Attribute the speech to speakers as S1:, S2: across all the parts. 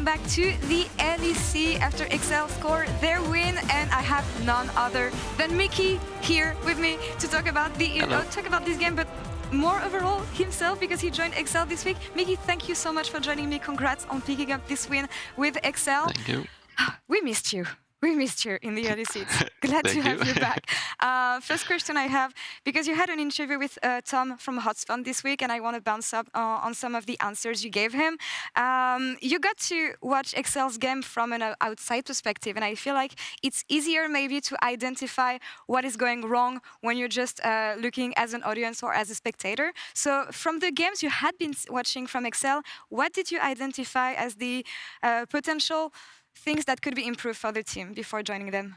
S1: back to the LEC after XL scored their win, and I have none other than Miky here with me to talk about this game, but more overall himself because he joined XL this week. Miky, thank you so much for joining me. Congrats on picking up this win with XL.
S2: Thank you.
S1: We missed you. We missed you in the early seats. Glad to have you back. First question I have, because you had an interview with Tom from Hotspot this week, and I want to bounce up on some of the answers you gave him. You got to watch XL's game from an outside perspective, and I feel like it's easier maybe to identify what is going wrong when you're just looking as an audience or as a spectator. So from the games you had been watching from XL, what did you identify as the potential things that could be improved for the team before joining them?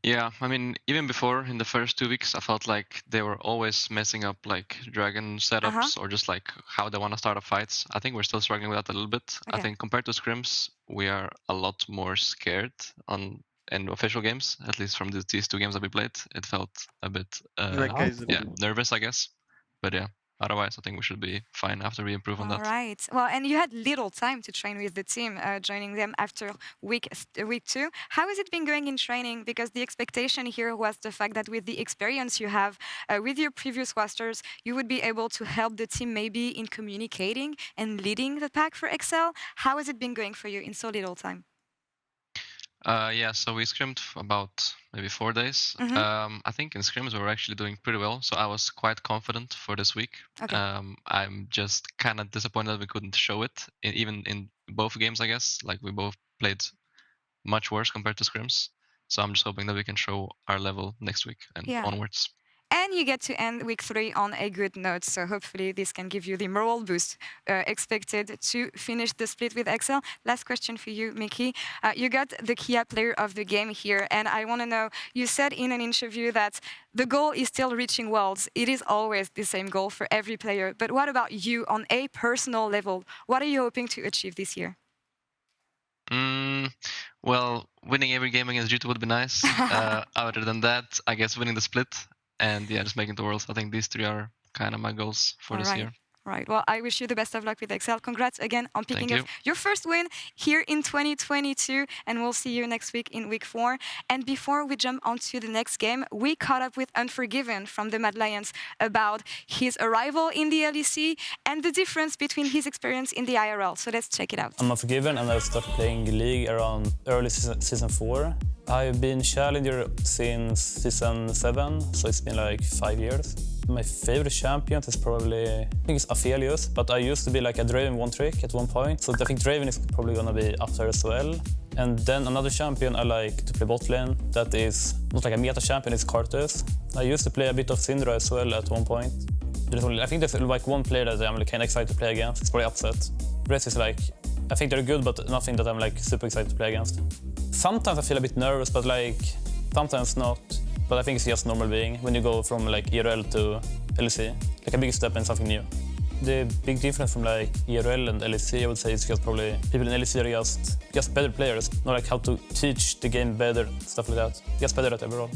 S2: Yeah, I mean, even before, in the first 2 weeks, I felt like they were always messing up like dragon setups or just like how they want to start up fights. I think we're still struggling with that a little bit.
S1: Okay.
S2: I think compared to scrims, we are a lot more scared in official games, at least from these 2 games that we played. It felt a bit nervous, I guess. But yeah. Otherwise, I think we should be fine after we improve on that.
S1: All right. Well, and you had little time to train with the team, joining them after week 2. How has it been going in training? Because the expectation here was the fact that with the experience you have with your previous rosters, you would be able to help the team maybe in communicating and leading the pack for XL. How has it been going for you in so little time?
S2: Yeah, so we scrimmed for about maybe 4 days. I think in scrims we were actually doing pretty well, so I was quite confident for this week.
S1: Okay.
S2: I'm just kind of disappointed that we couldn't show it, even in both games, I guess. Like, we both played much worse compared to scrims. So I'm just hoping that we can show our level next week and onwards.
S1: And you get to end week 3 on a good note, so hopefully this can give you the moral boost expected to finish the split with XL. Last question for you, Miky. You got the Kia player of the game here, and I want to know, you said in an interview that the goal is still reaching Worlds. It is always the same goal for every player, but what about you on a personal level? What are you hoping to achieve this year?
S2: Well, winning every game against G2 would be nice. Other than that, I guess winning the split. And yeah, just making the Worlds. I think these 3 are kind of my goals for this year.
S1: Right. Well, I wish you the best of luck with XL. Congrats again on picking up your first win here in 2022. And we'll see you next week in week 4. And before we jump onto the next game, we caught up with Unforgiven from the Mad Lions about his arrival in the LEC and the difference between his experience in the IRL. So let's check it out.
S3: I'm Unforgiven, and I started playing League around early season 4. I've been challenger since season 7, so it's been like 5 years. My favorite champion is probably, I think it's Aphelios, but I used to be like a Draven one trick at one point, so I think Draven is probably gonna be up there as well. And then another champion I like to play bot lane, that is not like a meta champion, it's Karthus. I used to play a bit of Syndra as well at one point. I think there's like one player that I'm like kind of excited to play against. It's probably Upset. The rest is like, I think they're good, but nothing that I'm like super excited to play against. Sometimes I feel a bit nervous, but like sometimes not. But I think it's just normal being when you go from like IRL to LEC, like a big step in something new. The big difference from like IRL and LEC, I would say, is just probably people in LEC are just better players, not like how to teach the game better, stuff like that. Just better at overall.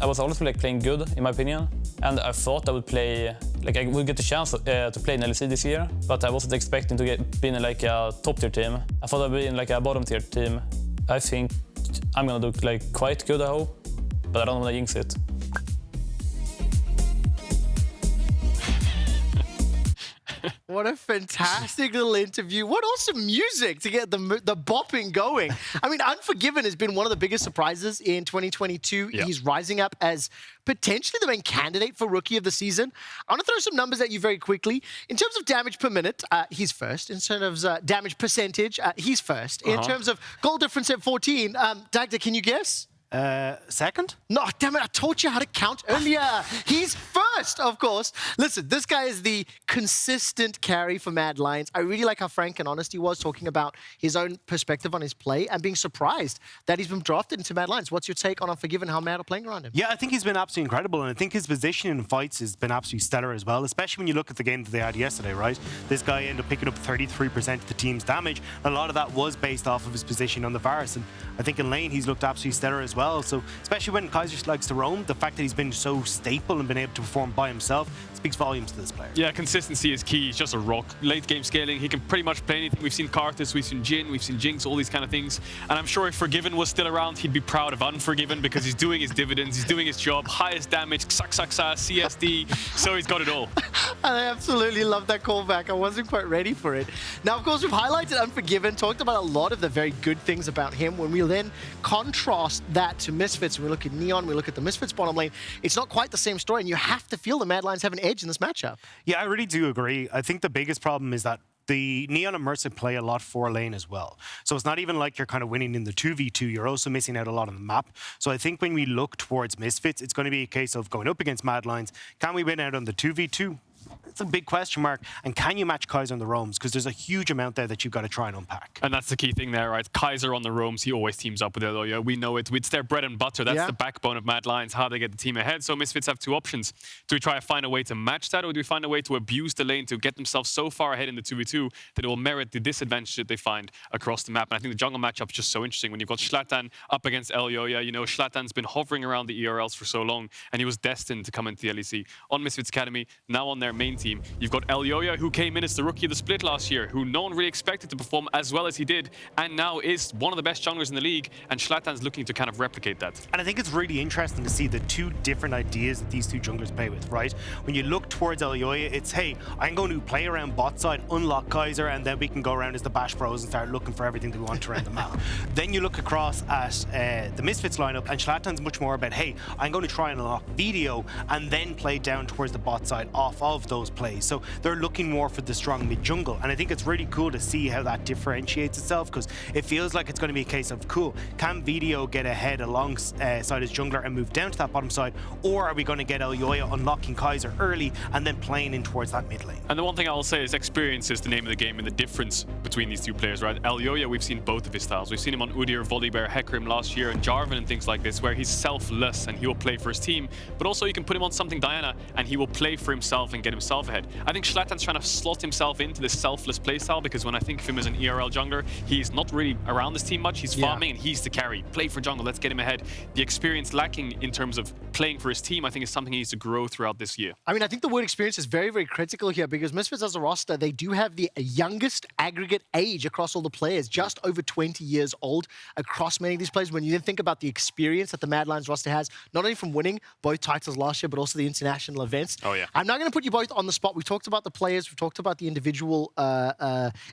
S3: I was always like playing good, in my opinion, and I thought I would play, like I would get the chance to play in LEC this year, but I wasn't expecting to be in like a top tier team. I thought I'd be in like a bottom tier team. I think I'm gonna do like quite good, I hope, but I don't want to jinx it.
S4: What a fantastic little interview. What awesome music to get the bopping going. I mean, Unforgiven has been one of the biggest surprises in 2022. Yep. He's rising up as potentially the main candidate for Rookie of the Season. I want to throw some numbers at you very quickly. In terms of damage per minute, he's first. In terms of damage percentage, he's first. In terms of goal difference at 14, Dagda, can you guess?
S5: Second?
S4: No, damn it, I taught you how to count earlier. He's first, of course. Listen, this guy is the consistent carry for Mad Lions. I really like how frank and honest he was talking about his own perspective on his play and being surprised that he's been drafted into Mad Lions. What's your take on Unforgiven, how Mad are playing around him?
S5: Yeah, I think he's been absolutely incredible, and I think his position in fights has been absolutely stellar as well, especially when you look at the game that they had yesterday, right? This guy ended up picking up 33% of the team's damage. A lot of that was based off of his position on the Varus, and I think in lane he's looked absolutely stellar as well. So especially when Kaiser likes to roam, the fact that he's been so staple and been able to perform perform by himself speaks volumes to this player.
S6: Yeah, consistency is key. He's just a rock. Late game scaling, he can pretty much play anything. We've seen Karthus, we've seen Jhin, we've seen Jinx, all these kind of things. And I'm sure if Forgiven was still around, he'd be proud of Unforgiven because he's doing his dividends, he's doing his job, highest damage, CSD, so he's got it all.
S4: I absolutely love that callback. I wasn't quite ready for it. Now, of course, we've highlighted Unforgiven, talked about a lot of the very good things about him. When we then contrast that to Misfits, we look at Neon, we look at the Misfits bottom lane, it's not quite the same story, and you have to feel the Mad Lions have an edge in this matchup.
S5: Yeah, I really do agree. I think the biggest problem is that the Neon and Mersa play a lot 4 lane as well. So it's not even like you're kind of winning in the 2v2, you're also missing out a lot on the map. So I think when we look towards Misfits, it's going to be a case of going up against Mad Lions. Can we win out on the 2v2? It's a big question mark. And can you match Kaiser on the roams? Because there's a huge amount there that you've got to try and unpack.
S6: And that's the key thing there, right? Kaiser on the roams, he always teams up with Elyoya. We know it. It's their bread and butter. That's the backbone of Mad Lions, how they get the team ahead. So Misfits have 2 options. Do we try to find a way to match that, or do we find a way to abuse the lane to get themselves so far ahead in the 2v2 that it will merit the disadvantage that they find across the map? And I think the jungle matchup is just so interesting. When you've got Shlatan up against Elyoya, you know, Shlatan's been hovering around the ERLs for so long, and he was destined to come into the LEC. On Misfits Academy, now on their main team, you've got Elyoya, who came in as the rookie of the split last year, who no one really expected to perform as well as he did, and now is one of the best junglers in the league, and Shlatan's looking to kind of replicate that.
S5: And I think it's really interesting to see the 2 different ideas that these 2 junglers play with, right? When you look towards Elyoya, it's, hey, I'm going to play around bot side, unlock Kaiser, and then we can go around as the Bash Bros and start looking for everything that we want around the map. Then you look across at the Misfits lineup, and Shlatan's much more about, hey, I'm going to try and unlock Vetheo, and then play down towards the bot side off of those plays. So they're looking more for the strong mid jungle, and I think it's really cool to see how that differentiates itself, because it feels like it's going to be a case of, cool, can Vetheo get ahead alongside his jungler and move down to that bottom side, or are we going to get Elyoya unlocking Kaiser early and then playing in towards that mid lane?
S6: And the one thing I'll say is experience is the name of the game, and the difference between these 2 players, right? Elyoya, we've seen both of his styles. We've seen him on Udyr, Volibear, Hecarim last year, and Jarvan and things like this, where he's selfless and he will play for his team, but also you can put him on something Diana and he will play for himself and get himself ahead. I think Shlatan's trying to slot himself into this selfless playstyle, because when I think of him as an ERL jungler, he's not really around this team much. He's farming and he's the carry. Play for jungle, let's get him ahead. The experience lacking in terms of playing for his team, I think, is something he needs to grow throughout this year.
S4: I mean, I think the word experience is very, very critical here, because Misfits as a roster, they do have the youngest aggregate age across all the players, just over 20 years old across many of these players. When you then think about the experience that the Mad Lions roster has, not only from winning both titles last year, but also the international events.
S6: Oh, yeah.
S4: I'm not going to put you both on the spot. We've talked about the players, we've talked about the individual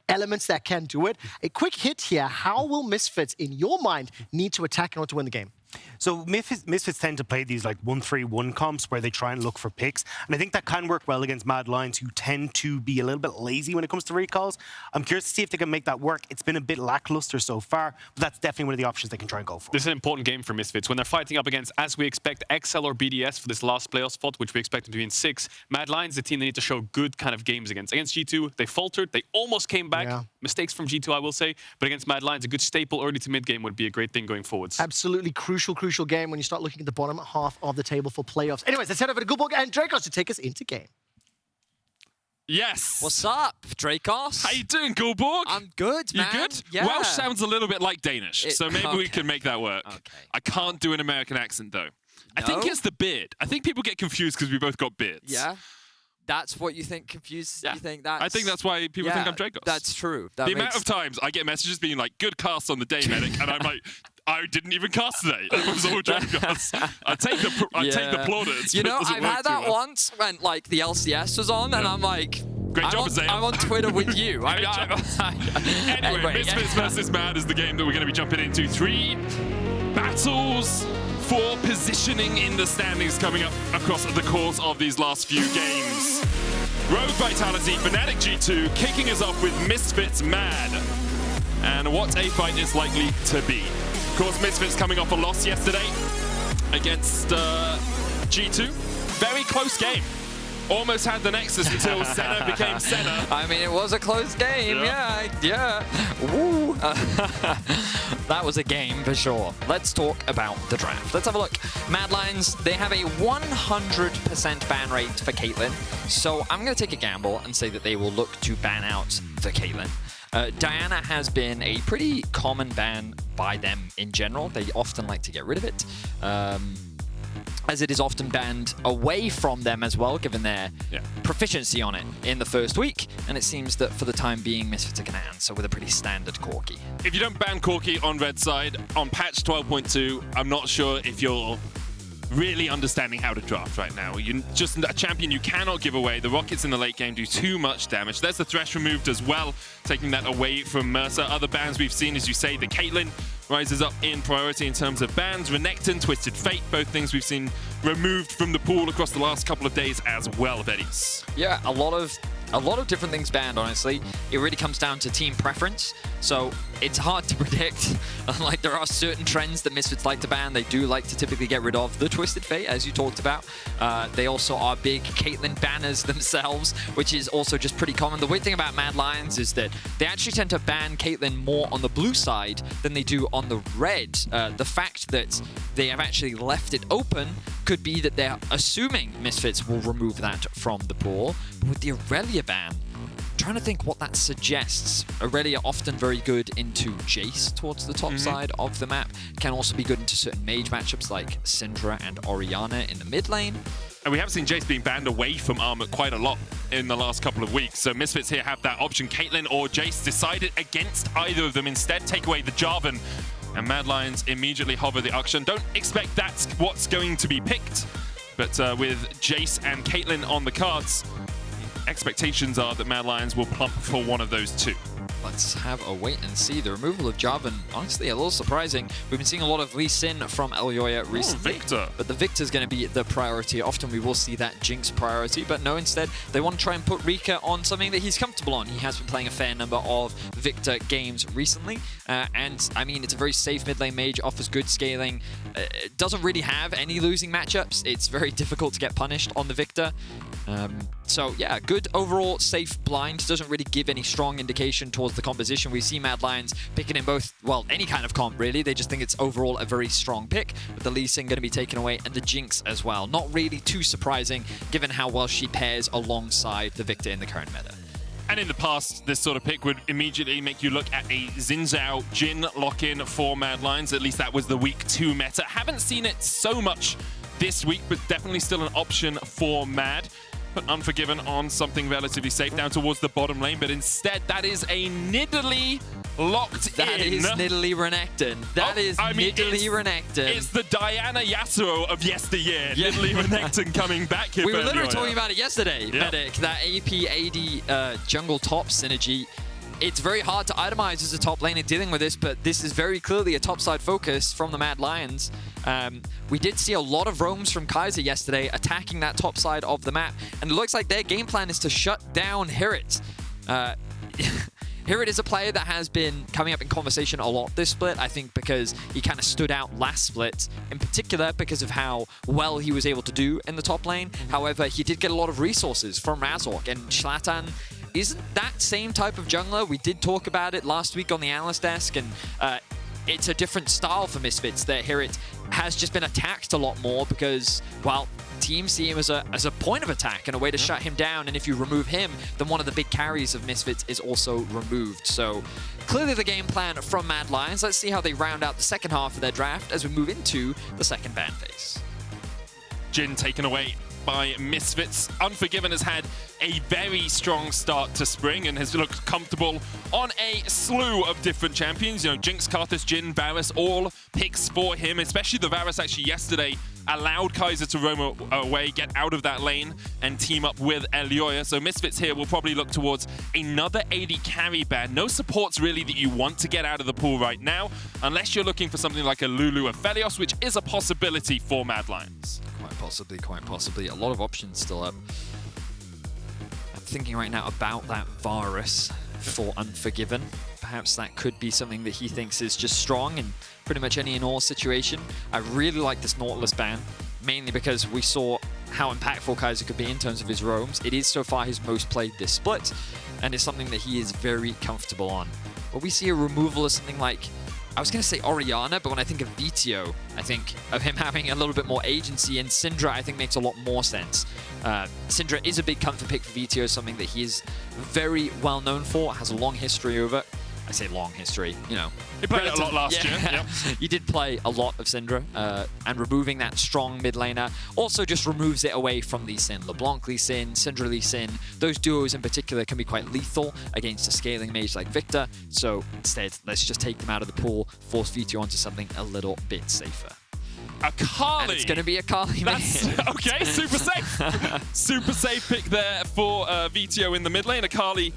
S4: elements that can do it. A quick hit here. How will Misfits, in your mind, need to attack in order to win the game?
S5: So Misfits tend to play these like 1-3-1 comps where they try and look for picks, and I think that can work well against Mad Lions, who tend to be a little bit lazy when it comes to recalls. I'm curious to see if they can make that work. It's been a bit lackluster so far, but that's definitely one of the options they can try and go for.
S6: This is an important game for Misfits. When they're fighting up against, as we expect, XL or BDS for this last playoff spot, which we expect them to be in 6, Mad Lions, the team they need to show good kind of games against. Against G2, they faltered. They almost came back. Yeah. Mistakes from G2, I will say. But against Mad Lions, a good staple early to mid game would be a great thing going forwards.
S4: Absolutely crucial game when you start looking at the bottom half of the table for playoffs. Anyways, let's head over to Gulborg and Dracos to take us into game.
S7: Yes. What's up, Dracos?
S8: How you doing, Gulborg?
S7: I'm good, man.
S8: You good?
S7: Yeah.
S8: Welsh sounds a little bit like Danish, so maybe we can make that work.
S7: Okay.
S8: I can't do an American accent, though. I think it's the beard. I think people get confused because we both got beards.
S7: Yeah. That's what you think confuses? Yeah. You think that's...
S8: I think that's why people think I'm Dracos.
S7: That's true. That
S8: the amount of times I get messages being like, good cast on the day, medic, and I'm like, I didn't even cast today. It was all Dracos. I take the plaudits.
S7: You know, I've had that once when like the LCS was on, and I'm like,
S8: great job, Isaiah.
S7: I'm on Twitter with you.
S8: Anyway, Misfits versus Mad is the game that we're going to be jumping into. 3 battles for positioning in the standings coming up across the course of these last few games. Rogue Vitality, Fnatic G2 kicking us off with Misfits Mad. And what a fight is likely to be. Of course, Misfits coming off a loss yesterday against G2. Very close game. Almost had the Nexus until Senna became Senna.
S7: I mean, it was a close game, yeah. Woo. That was a game for sure. Let's talk about the draft. Let's have a look. Mad Lions, they have a 100% ban rate for Caitlyn. So I'm going to take a gamble and say that they will look to ban out the Caitlyn. Diana has been a pretty common ban by them in general. They often like to get rid of it. as it is often banned away from them as well, given their proficiency on it in the first week. And it seems that for the time being, Misfits are going to answer with a pretty standard Corki.
S8: If you don't ban Corki on red side, on patch 12.2, I'm not sure if you're really understanding how to draft right now. You're just a champion you cannot give away. The rockets in the late game do too much damage. There's the Thresh removed as well, taking that away from Mersa. Other bans we've seen, as you say, the Caitlyn rises up in priority in terms of bans. Renekton, Twisted Fate, both things we've seen removed from the pool across the last couple of days as well, Vedius.
S7: Yeah, a lot of different things banned, honestly. It really comes down to team preference, so it's hard to predict. Like, there are certain trends that Misfits like to ban. They do like to typically get rid of the Twisted Fate, as you talked about. They also are big Caitlyn banners themselves, which is also just pretty common. The weird thing about Mad Lions is that they actually tend to ban Caitlyn more on the blue side than they do on the red. The fact that they have actually left it open could be that they're assuming Misfits will remove that from the pool. But with the Aurelia ban, I'm trying to think what that suggests. Aurelia often very good into Jace towards the top side of the map. Can also be good into certain mage matchups like Syndra and Orianna in the mid lane.
S8: And we have seen Jace being banned away from Armut quite a lot in the last couple of weeks. So Misfits here have that option. Caitlyn or Jace decided against either of them. Instead, take away the Jarvan. And Mad Lions immediately hover the auction. Don't expect that's what's going to be picked. But with Jace and Caitlyn on the cards, expectations are that Mad Lions will plump for one of those two.
S7: Let's have a wait and see. The removal of Jarvan, honestly, a little surprising. We've been seeing a lot of Lee Sin from Elyoya recently.
S8: Viktor.
S7: But the Viktor's going to be the priority. Often we will see that Jinx priority, but no, instead, they want to try and put Reeker on something that he's comfortable on. He has been playing a fair number of Viktor games recently. And, I mean, it's a very safe mid lane mage, offers good scaling. It doesn't really have any losing matchups. It's very difficult to get punished on the Viktor. So, yeah, good overall safe blind. Doesn't really give any strong indication towards the composition. We see Mad Lions picking in both, well, any kind of comp, really. They just think it's overall a very strong pick, with the Lee Sin going to be taken away, and the Jinx as well. Not really too surprising, given how well she pairs alongside the Viktor in the current meta.
S8: And in the past, this sort of pick would immediately make you look at a Xin Zhao Jhin lock-in for Mad Lions. At least that was the week 2 meta. Haven't seen it so much this week, but definitely still an option for Mad. Put Unforgiven on something relatively safe down towards the bottom lane, but instead that is a Nidalee locked in.
S7: That is Nidalee Renekton. Nidalee Renekton.
S8: It's the Diana Yasuo of yesteryear. Nidalee Renekton coming back here.
S7: We were literally talking about it yesterday, Medic. That AP-AD jungle top synergy. It's very hard to itemize as a top laner dealing with this, but this is very clearly a topside focus from the Mad Lions. We did see a lot of roams from Kaiser yesterday attacking that top side of the map, and it looks like their game plan is to shut down HiRit. HiRit is a player that has been coming up in conversation a lot this split, I think because he kind of stood out last split, in particular because of how well he was able to do in the top lane. However, he did get a lot of resources from Razork, and Shlatan isn't that same type of jungler. We did talk about it last week on the Analyst desk, and it's a different style for Misfits. That HiRit has just been attacked a lot more because, well, teams see him as a point of attack and a way to shut him down. And if you remove him, then one of the big carries of Misfits is also removed. So clearly the game plan from Mad Lions. Let's see how they round out the second half of their draft as we move into the second ban phase.
S8: Jhin taken away by Misfits. Unforgiven has had a very strong start to spring and has looked comfortable on a slew of different champions. You know, Jinx, Karthus, Jhin, Varus, all picks for him, especially the Varus actually yesterday allowed Kaiser to roam away, get out of that lane, and team up with Elyoya. So Misfits here will probably look towards another AD carry ban. No supports really that you want to get out of the pool right now, unless you're looking for something like a Lulu or Vedius, which is a possibility for Mad Lions.
S7: Quite possibly. A lot of options still up. I'm thinking right now about that Varus for Unforgiven. Perhaps that could be something that he thinks is just strong in pretty much any and all situation. I really like this Nautilus ban, mainly because we saw how impactful Kaiser could be in terms of his roams. It is so far his most played this split, and it's something that he is very comfortable on. But we see a removal of something like, I was going to say Orianna, but when I think of Vetheo, I think of him having a little bit more agency, and Syndra I think makes a lot more sense. Syndra is a big comfort pick for Vetheo, something that he is very well known for, has a long history over. I say long history, you know.
S8: He played a lot last year. Yep.
S7: You did play a lot of Syndra, and removing that strong mid laner also just removes it away from Lee Sin. LeBlanc Lee Sin, Syndra Lee Sin, those duos in particular can be quite lethal against a scaling mage like Viktor. So instead, let's just take them out of the pool, force Vetheo onto something a little bit safer.
S8: Akali.
S7: And it's going to be Akali.
S8: That's okay, super safe. Super safe pick there for Vetheo in the mid lane. Akali,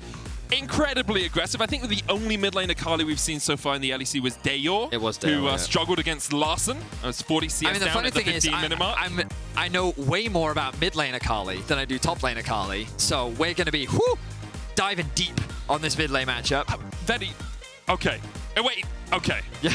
S8: incredibly aggressive. I think the only mid lane Akali we've seen so far in the LEC was Dayor.
S7: It was Dayor,
S8: who struggled against Larson. It was 40 CS down at the 15-minute mark.
S7: I know way more about mid lane Akali than I do top lane Akali. So we're going to be diving deep on this mid lane matchup.
S8: Vedi. Okay. Wait. Okay.
S7: Yeah.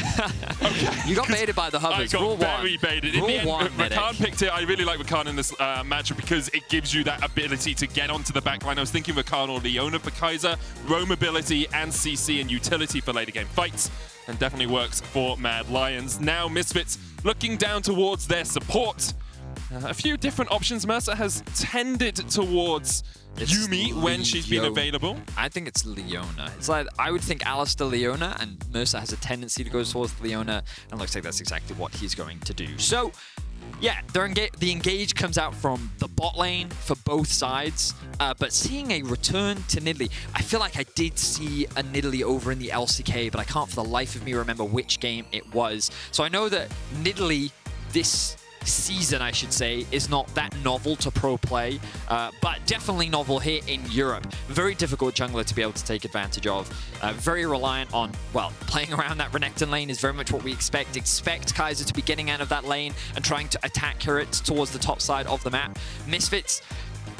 S8: Okay.
S7: You got baited by the Hubbers.
S8: I got very baited. In the end, Rakan picked it. I really like Rakan in this matchup because it gives you that ability to get onto the backline. I was thinking Rakan or Leona for Kaiser. Roam ability and CC and utility for later game fights. And definitely works for Mad Lions. Now Misfits looking down towards their support. A few different options. Mersa has tended towards Yuumi when she's been available.
S7: I think it's Leona. It's like, I would think Alistair Leona, and Mersa has a tendency to go towards Leona, and looks like that's exactly what he's going to do. So, yeah, the engage comes out from the bot lane for both sides, but seeing a return to Nidalee, I feel like I did see a Nidalee over in the LCK, but I can't for the life of me remember which game it was. So I know that Nidalee, this season, I should say, is not that novel to pro play, but definitely novel here in Europe. Very difficult jungler to be able to take advantage of. Very reliant on, well, playing around that Renekton lane is very much what we expect. Expect Kaiser to be getting out of that lane and trying to attack HiRit towards the top side of the map. Misfits,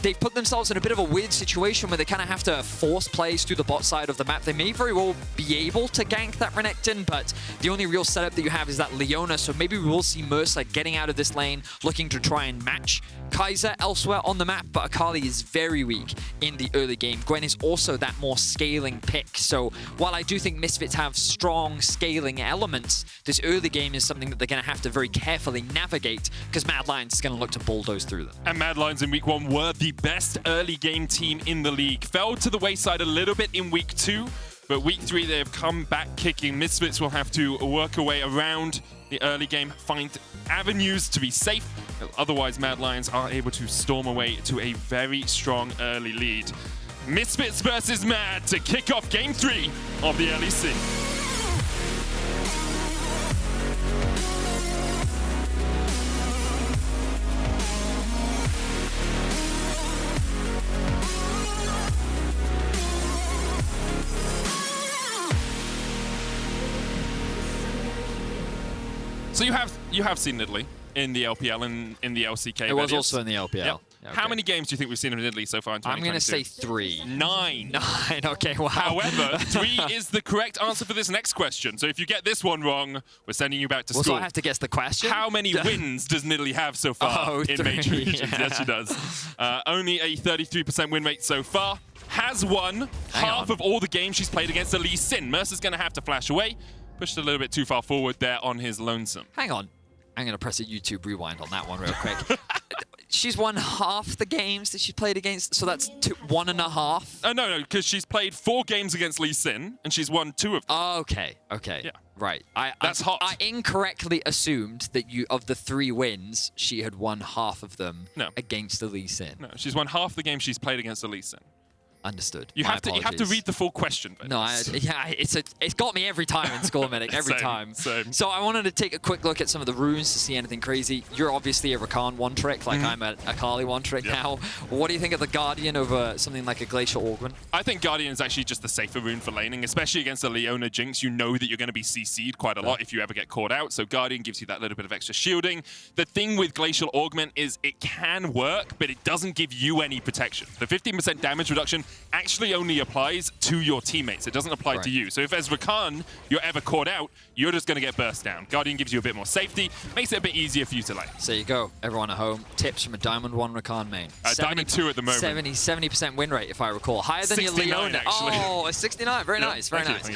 S7: they've put themselves in a bit of a weird situation where they kind of have to force plays through the bot side of the map. They may very well be able to gank that Renekton, but the only real setup that you have is that Leona, so maybe we will see Mersa getting out of this lane, looking to try and match Kaiser elsewhere on the map, but Akali is very weak in the early game. Gwen is also that more scaling pick, so while I do think Misfits have strong scaling elements, this early game is something that they're going to have to very carefully navigate, because Mad Lions is going to look to bulldoze through them.
S8: And Mad Lions in week 1 were the best early game team in the league. Fell to the wayside a little bit in week 2, but week 3 they have come back kicking. Misfits will have to work a way around the early game, find avenues to be safe. Otherwise, Mad Lions are able to storm away to a very strong early lead. Misfits versus Mad to kick off game 3 of the LEC. So you have seen Nidalee in the LPL and in the LCK.
S7: It was also in the LPL.
S8: Yep.
S7: Yeah, okay.
S8: How many games do you think we've seen of Nidalee so far in 2022?
S7: I'm going to say 3.
S8: 9.
S7: 9, okay, wow.
S8: However, 3 is the correct answer for this next question. So if you get this one wrong, we're sending you back to school.
S7: So I have to guess the question?
S8: How many wins does Nidalee have so far in
S7: 3.
S8: major regions? Yeah. Yes, she does. Only a 33% win rate so far. Has won half of all the games she's played against the Lee Sin. Mercer's going to have to flash away. Pushed a little bit too far forward there on his lonesome.
S7: Hang on. I'm going to press a YouTube rewind on that one real quick. She's won half the games that she played against, so that's 1.5.
S8: No, because she's played 4 games against Lee Sin, and she's won 2 of them.
S7: Oh, okay. Yeah. Right.
S8: That's hot.
S7: I incorrectly assumed that of the 3 wins, she had won half of them against the Lee Sin.
S8: No, she's won half the games she's played against the Lee Sin.
S7: Understood.
S8: You have to read the full question.
S7: No, it's got me every time in Score Medic, every time.
S8: Same.
S7: So I wanted to take a quick look at some of the runes to see anything crazy. You're obviously a Rakan one trick, like I'm a Akali one trick now. What do you think of the Guardian over something like a Glacial Augment?
S8: I think Guardian is actually just the safer rune for laning, especially against a Leona Jinx. You know that you're going to be CC'd quite a lot if you ever get caught out. So Guardian gives you that little bit of extra shielding. The thing with Glacial Augment is it can work, but it doesn't give you any protection. The 15% damage reduction actually only applies to your teammates. It doesn't apply to you. So if as Rakan, you're ever caught out, you're just going to get burst down. Guardian gives you a bit more safety, makes it a bit easier for you to lane.
S7: So there you go, everyone at home. Tips from a Diamond 1 Rakan main.
S8: Diamond 2 at the moment.
S7: 70% win rate, if I recall. Higher than your Leona.
S8: Actually.
S7: Oh, a 69. Very nice. Very nice.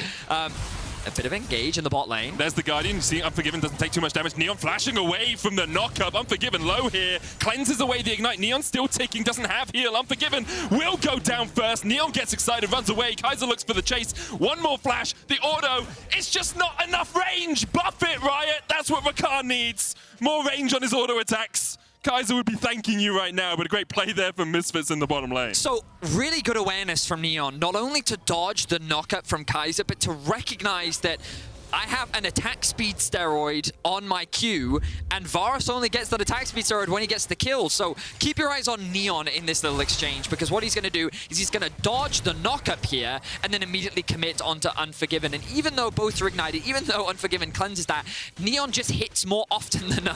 S7: A bit of engage in the bot lane.
S8: There's the Guardian. You see Unforgiven doesn't take too much damage. Neon flashing away from the knock-up. Unforgiven low here. Cleanses away the Ignite. Neon still ticking. Doesn't have heal. Unforgiven will go down first. Neon gets excited, runs away. Kaiser looks for the chase. One more flash. The auto. It's just not enough range. Buff it, Riot. That's what Rakan needs. More range on his auto attacks. Kaiser would be thanking you right now, but a great play there from Misfits in the bottom lane.
S7: So, really good awareness from Neon, not only to dodge the knockup from Kaiser, but to recognize that I have an attack speed steroid on my Q, and Varus only gets that attack speed steroid when he gets the kill. So keep your eyes on Neon in this little exchange, because what he's going to do is he's going to dodge the knockup here and then immediately commit onto Unforgiven. And even though both are ignited, even though Unforgiven cleanses that, Neon just hits more often than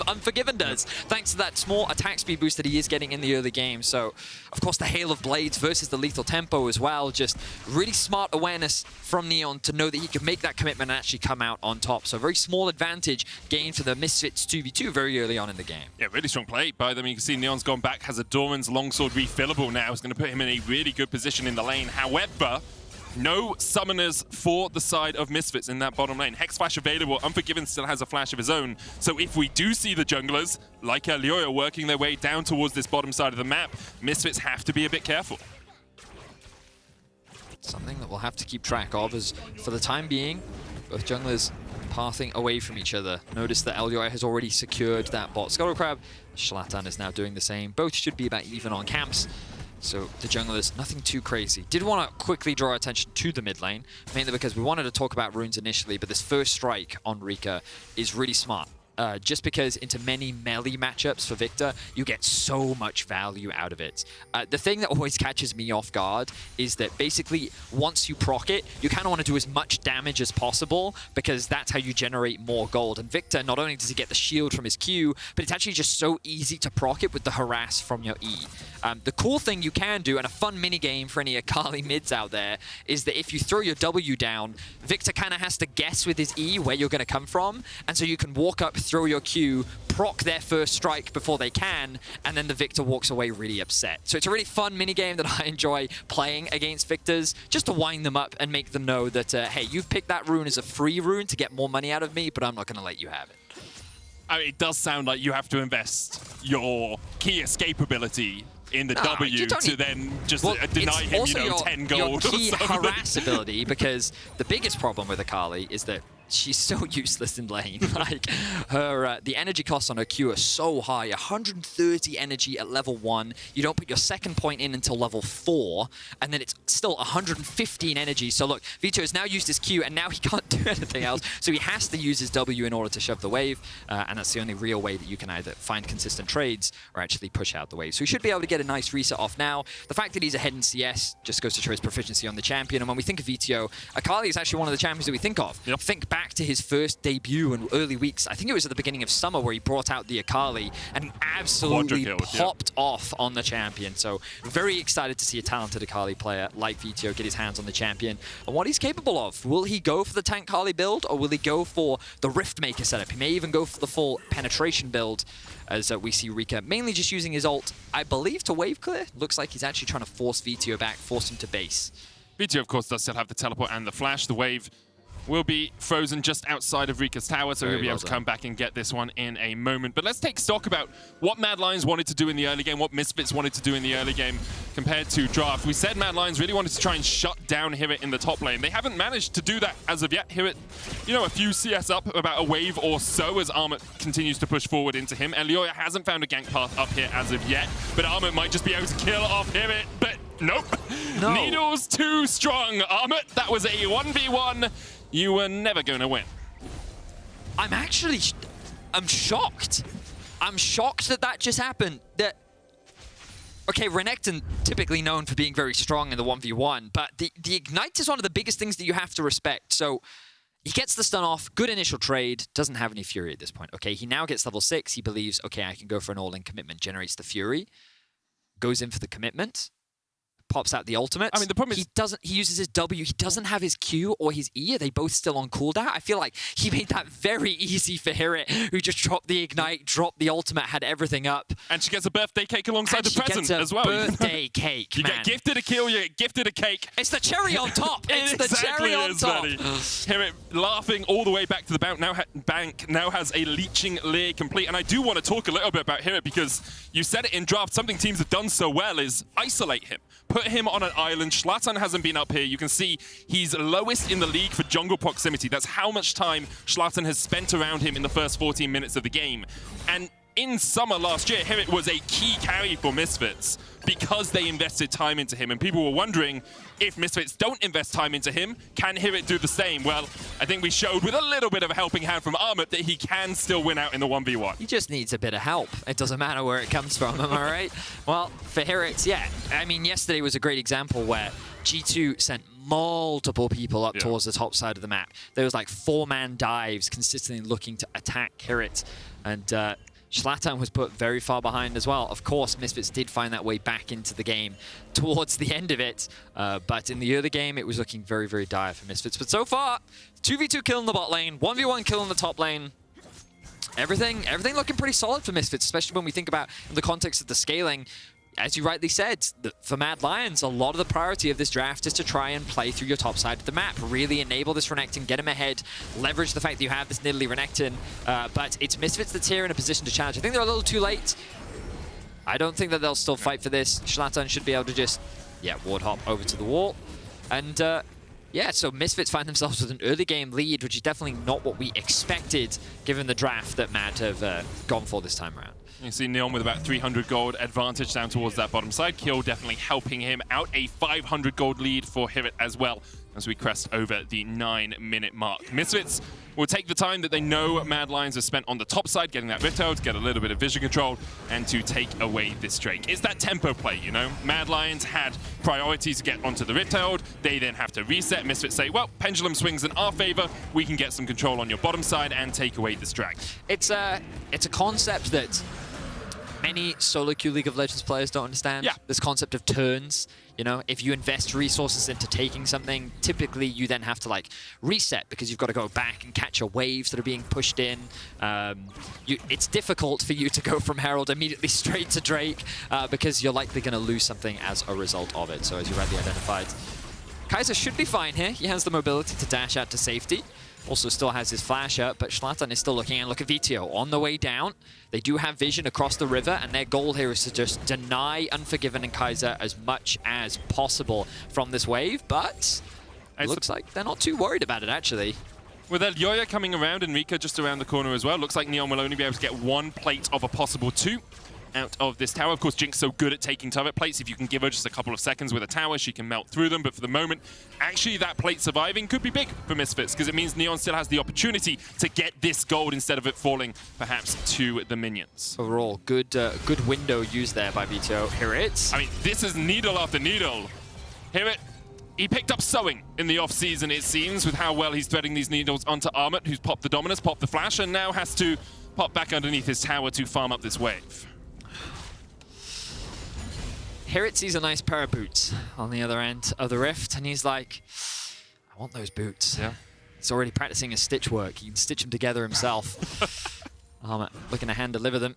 S7: Unforgiven does, thanks to that small attack speed boost that he is getting in the early game. So, of course, the Hail of Blades versus the lethal tempo as well. Just really smart awareness from Neon to know that he can make that commitment and actually come out on top. So a very small advantage gained for the Misfits 2v2 very early on in the game.
S8: Yeah, really strong play by them. You can see Neon's gone back, has a Doran's longsword refillable now. It's going to put him in a really good position in the lane. However, no summoners for the side of Misfits in that bottom lane. Hex Flash available. Unforgiven still has a flash of his own. So if we do see the junglers, like Elyoya, working their way down towards this bottom side of the map, Misfits have to be a bit careful.
S7: Something that we'll have to keep track of is, for the time being, both junglers pathing away from each other. Notice that Elyoya has already secured that bot Scuttle Crab. Shlatan is now doing the same. Both should be about even on camps. So the junglers, nothing too crazy. Did want to quickly draw attention to the mid lane, mainly because we wanted to talk about runes initially, but this first strike on Reeker is really smart. Just because into many melee matchups for Viktor, you get so much value out of it. The thing that always catches me off guard is that basically once you proc it, you kind of want to do as much damage as possible because that's how you generate more gold. And Viktor, not only does he get the shield from his Q, but it's actually just so easy to proc it with the harass from your E. The cool thing you can do, and a fun mini game for any Akali mids out there, is that if you throw your W down, Viktor kind of has to guess with his E where you're going to come from, and so you can walk up, throw your Q, proc their first strike before they can, and then the Viktor walks away really upset. So it's a really fun minigame that I enjoy playing against Victors, just to wind them up and make them know that, hey, you've picked that rune as a free rune to get more money out of me, but I'm not going to let you have it.
S8: I mean, it does sound like you have to invest your key escape ability in the W to then just deny him, 10 gold.
S7: Your key harass ability, because the biggest problem with Akali is that she's so useless in lane. Like, her the energy costs on her Q are so high. 130 energy at level 1. You don't put your second point in until level 4, and then it's still 115 energy. So look, Vetheo has now used his Q, and now he can't do anything else. So he has to use his W in order to shove the wave, and that's the only real way that you can either find consistent trades or actually push out the wave. So he should be able to get a nice reset off now. The fact that he's ahead in CS just goes to show his proficiency on the champion. And when we think of Vetheo, Akali is actually one of the champions that we think of.
S8: Yep.
S7: Think back to his first debut in early weeks. I think it was at the beginning of summer where he brought out the Akali and absolutely popped off on the champion. So very excited to see a talented Akali player like Vetheo get his hands on the champion and what he's capable of. Will he go for the tank Kali build, or will he go for the Riftmaker setup? He may even go for the full penetration build, as we see Reeker mainly just using his ult, I believe, to wave clear. Looks like he's actually trying to force Vetheo back, force him to base.
S8: Vetheo, of course, does still have the teleport and the flash. The wave will be frozen just outside of Reeker's tower, so he'll be able to come back and get this one in a moment. But let's take stock about what Mad Lions wanted to do in the early game, what Misfits wanted to do in the early game compared to Draft. We said Mad Lions really wanted to try and shut down HiRit in the top lane. They haven't managed to do that as of yet. HiRit, a few CS up, about a wave or so as Armut continues to push forward into him. Elyoya hasn't found a gank path up here as of yet, but Armut might just be able to kill off HiRit, but nope. No. Needle's too strong, Armut. That was a 1v1. You were never going to win.
S7: I'm shocked. I'm shocked that that just happened. Okay, Renekton typically known for being very strong in the 1v1, but the Ignite is one of the biggest things that you have to respect. So he gets the stun off, good initial trade, doesn't have any Fury at this point. Okay, he now gets level 6. He believes, okay, I can go for an all-in commitment, generates the Fury, goes in for the commitment. pops out the ultimate.
S6: I mean, the problem is
S7: he uses his W. He doesn't have his Q or his E. Are they both still on cooldown? I feel like he made that very easy for HiRit, who just dropped the ignite, dropped the ultimate, had everything up.
S8: And she gets a birthday cake alongside the present as well.
S7: Birthday cake,
S8: You get gifted a kill, you get gifted a cake.
S7: It's the cherry on top. It's the cherry on top.
S8: HiRit laughing all the way back to the bank now has a leeching layer complete. And I do want to talk a little bit about HiRit because you said it in draft. Something teams have done so well is isolate him. Put him on an island. Shlatan hasn't been up here. You can see he's lowest in the league for jungle proximity. That's how much time Shlatan has spent around him in the first 14 minutes of the game. And in summer last year, HiRit was a key carry for Misfits because they invested time into him. And people were wondering, if Misfits don't invest time into him, can HiRit do the same? Well, I think we showed with a little bit of a helping hand from Armut that he can still win out in the 1v1.
S7: He just needs a bit of help. It doesn't matter where it comes from, am I right? Well, for HiRit, yeah. I mean, yesterday was a great example where G2 sent multiple people up towards the top side of the map. There was like 4-man dives consistently looking to attack HiRit. And Shlatan was put very far behind as well. Of course, Misfits did find that way back into the game towards the end of it. But in the early game, it was looking very, very dire for Misfits. But so far, 2v2 kill in the bot lane, 1v1 kill in the top lane. Everything looking pretty solid for Misfits, especially when we think about in the context of the scaling. As you rightly said, for Mad Lions, a lot of the priority of this draft is to try and play through your top side of the map, really enable this Renekton, get him ahead, leverage the fact that you have this Nidalee Renekton, but it's Misfits that's here in a position to challenge. I think they're a little too late. I don't think that they'll still fight for this. Shlatan should be able to just, ward hop over to the wall. And so Misfits find themselves with an early game lead, which is definitely not what we expected, given the draft that Mad have gone for this time around.
S8: You see Neon with about 300 gold advantage down towards that bottom side. Kill definitely helping him out. A 500 gold lead for HiRit as well as we crest over the 9-minute mark. Misfits will take the time that they know Mad Lions have spent on the top side, getting that Vetheo to get a little bit of vision control and to take away this Drake. It's that tempo play, you know? Mad Lions had priorities to get onto the Vetheo. They then have to reset. Misfits say, well, pendulum swings in our favor. We can get some control on your bottom side and take away this drag.
S7: It's a concept that many solo queue League of Legends players don't understand. This concept of turns. You know, if you invest resources into taking something, typically you then have to like reset because you've got to go back and catch your waves that are being pushed in. It's difficult for you to go from Herald immediately straight to Drake because you're likely going to lose something as a result of it. So as you rightly identified, Kaiser should be fine here. He has the mobility to dash out to safety. Also still has his flash up, but Shlatan is still looking, and look at Vetheo on the way down. They do have vision across the river, and their goal here is to just deny Unforgiven and Kaiser as much as possible from this wave, but it looks like they're not too worried about it, actually.
S8: With Elyoya coming around and Reeker just around the corner as well, looks like Neon will only be able to get one plate of a possible two out of this tower. Of course, Jinx so good at taking turret plates. If you can give her just a couple of seconds with a tower, she can melt through them. But for the moment, actually that plate surviving could be big for Misfits because it means Neon still has the opportunity to get this gold instead of it falling perhaps to the minions.
S7: Overall, good window used there by Vetheo. HiRit.
S8: I mean, this is needle after needle. HiRit, he picked up sewing in the off-season, it seems, with how well he's threading these needles onto Armut, who's popped the dominance, popped the flash, and now has to pop back underneath his tower to farm up this wave.
S7: HiRit sees a nice pair of boots on the other end of the rift, and he's like, I want those boots.
S8: Yeah.
S7: He's already practicing his stitch work. He can stitch them together himself. Armut looking to hand deliver them.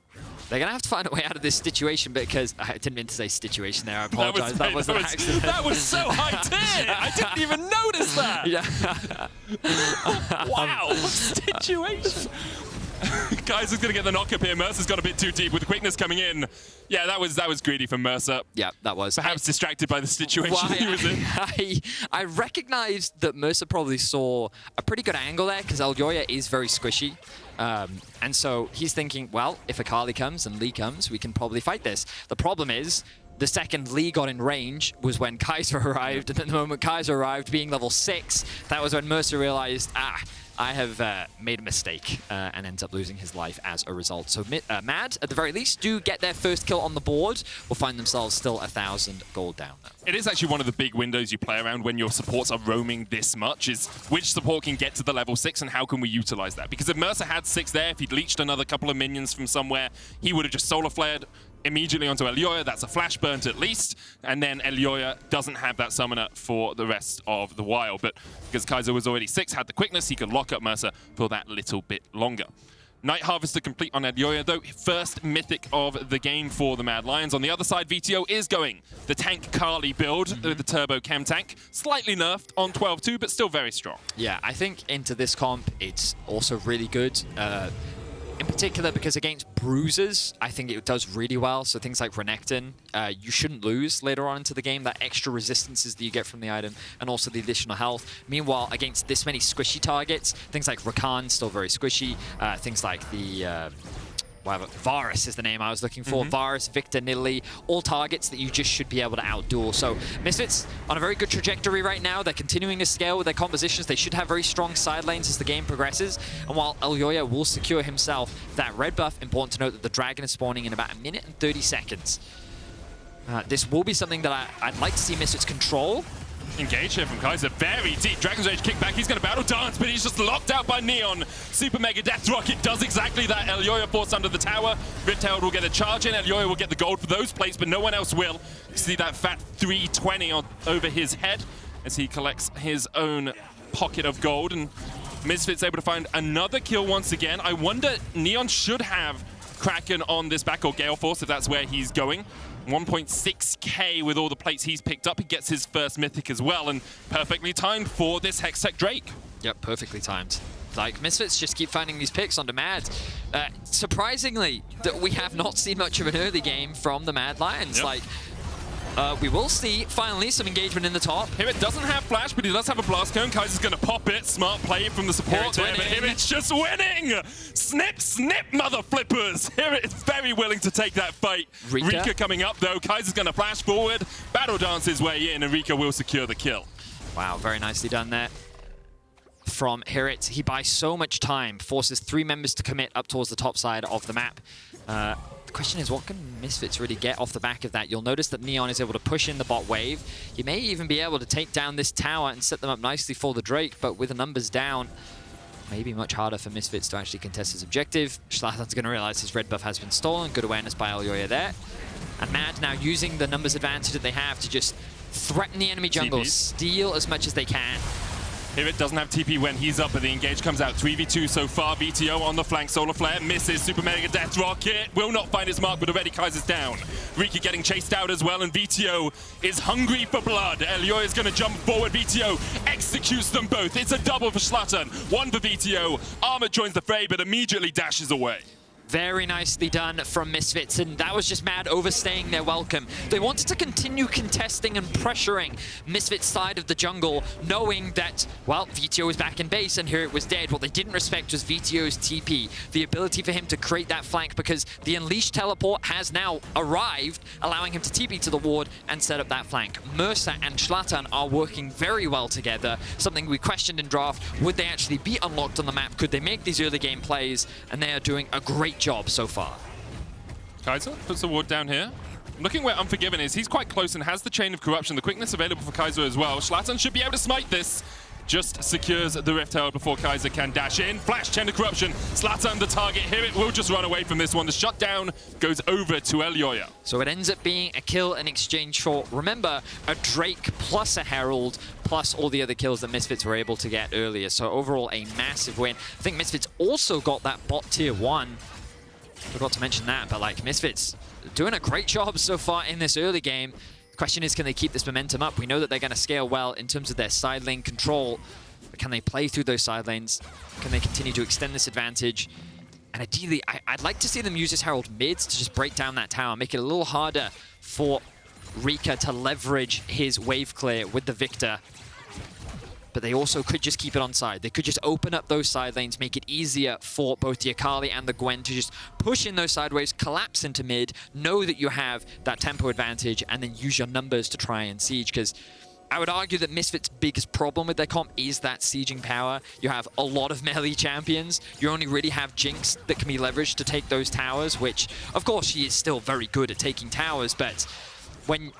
S7: They're going to have to find a way out of this situation because I didn't mean to say situation there. I apologize. That was an accident.
S8: That was so high tier. I didn't even notice that.
S7: Yeah.
S8: Wow. Situation. Kaiser's going to get the knock up here. Mersa's got a bit too deep with the quickness coming in. Yeah, that was greedy from Mersa.
S7: Yeah, that was.
S8: Perhaps distracted by the situation he was in.
S7: I recognized that Mersa probably saw a pretty good angle there because Elyoya is very squishy. And so he's thinking, well, if Akali comes and Lee comes, we can probably fight this. The problem is, the second Lee got in range was when Kaiser arrived, and at the moment Kaiser arrived, being level 6, that was when Mersa realized, I have made a mistake, and ends up losing his life as a result. So Mad, at the very least, do get their first kill on the board, will find themselves still 1,000 gold down though.
S8: It is actually one of the big windows you play around when your supports are roaming this much, is which support can get to the level 6 and how can we utilize that? Because if Mersa had 6 there, if he'd leached another couple of minions from somewhere, he would have just solar flared, immediately onto Elyoya. That's a flash burnt at least. And then Elyoya doesn't have that summoner for the rest of the while. But because Kaiser was already 6, had the quickness, he could lock up Mersa for that little bit longer. Night Harvester complete on Elyoya, though. First mythic of the game for the Mad Lions. On the other side, Vetheo is going the tank Kali build with the turbo chem tank. Slightly nerfed on 12-2, but still very strong.
S7: Yeah, I think into this comp, it's also really good. In particular, because against bruisers, I think it does really well. So things like Renekton, you shouldn't lose later on into the game. That extra resistances that you get from the item, and also the additional health. Meanwhile, against this many squishy targets, things like Rakan, still very squishy. Things like the... Varus is the name I was looking for. Varus, Viktor, Nidalee, all targets that you just should be able to outduel. So Misfits on a very good trajectory right now. They're continuing to scale with their compositions. They should have very strong side lanes as the game progresses. And while Elyoya will secure himself that red buff, important to note that the dragon is spawning in about 1 minute and 30 seconds. This will be something that I'd like to see Misfits control.
S8: Engage here from Kaiser, very deep. Dragon's Rage kickback, he's going to battle dance, but he's just locked out by Neon. Super Mega Death Rocket does exactly that. Elyoya forced under the tower. Vetheo will get a charge in. Elyoya will get the gold for those plates, but no one else will. You see that fat 320 over his head as he collects his own pocket of gold, and Misfits able to find another kill once again. I wonder, Neon should have Kraken on this back, or Gale Force if that's where he's going. 1.6k with all the plates he's picked up. He gets his first mythic as well, and perfectly timed for this Hextech Drake.
S7: Yep, perfectly timed. Like, Misfits just keep finding these picks onto Mad. Surprisingly, that we have not seen much of an early game from the Mad Lions. Yep. We will see, finally, some engagement in the top.
S8: HiRit doesn't have flash, but he does have a blast cone. Kaiser's going to pop it. Smart play from the support there, but HiRit's just winning! Snip, snip, mother flippers! HiRit is very willing to take that fight. Reeker coming up, though. Kaiser's going to flash forward, battle dance his way in, and Reeker will secure the kill.
S7: Wow, very nicely done there from HiRit. He buys so much time, forces 3 members to commit up towards the top side of the map. The question is, what can Misfits really get off the back of that? You'll notice that Neon is able to push in the bot wave. He may even be able to take down this tower and set them up nicely for the Drake, but with the numbers down, maybe much harder for Misfits to actually contest his objective. Shlatan's going to realize his red buff has been stolen. Good awareness by Elyoya there. And Mad now using the numbers advantage that they have to just threaten the enemy jungle, steal as much as they can.
S8: HiRit doesn't have TP when he's up, but the engage comes out. 3v2 so far. Vetheo on the flank. Solar Flare misses. Super Mega Death Rocket will not find its mark, but already Kaiser's down. Reeker getting chased out as well, and Vetheo is hungry for blood. Elyoya is going to jump forward. Vetheo executes them both. It's a double for Shlatan. 1 for Vetheo. Armut joins the fray, but immediately dashes away.
S7: Very nicely done from Misfits, and that was just Mad overstaying their welcome. They wanted to continue contesting and pressuring Misfits' side of the jungle, knowing that, well, Vetheo was back in base and HiRit was dead. What they didn't respect was Veteo's TP, the ability for him to create that flank, because the Unleashed teleport has now arrived, allowing him to TP to the ward and set up that flank. Mersa and Shlatan are working very well together, something we questioned in draft. Would they actually be unlocked on the map? Could they make these early game plays? And they are doing a great job so far.
S8: Kaiser puts the ward down here. Looking where Unforgiven is, he's quite close and has the Chain of Corruption. The quickness available for Kaiser as well. Shlatan should be able to smite this. Just secures the Rift Tower before Kaiser can dash in. Flash, Chain of Corruption. Shlatan the target. HiRit will just run away from this one. The shutdown goes over to Elyoya.
S7: So it ends up being a kill in exchange for, remember, a Drake plus a Herald plus all the other kills that Misfits were able to get earlier. So overall, a massive win. I think Misfits also got that bot tier 1. Forgot to mention that, but like Misfits doing a great job so far in this early game. The question is, can they keep this momentum up? We know that they're going to scale well in terms of their side lane control, but can they play through those side lanes? Can they continue to extend this advantage? And ideally, I'd like to see them use this Herald mids to just break down that tower, make it a little harder for Reeker to leverage his wave clear with the Viktor. But they also could just keep it on side. They could just open up those side lanes, make it easier for both the Akali and the Gwen to just push in those side waves, collapse into mid, know that you have that tempo advantage, and then use your numbers to try and siege. Because I would argue that Misfits' biggest problem with their comp is that sieging power. You have a lot of melee champions. You only really have Jinx that can be leveraged to take those towers, which, of course, she is still very good at taking towers, but when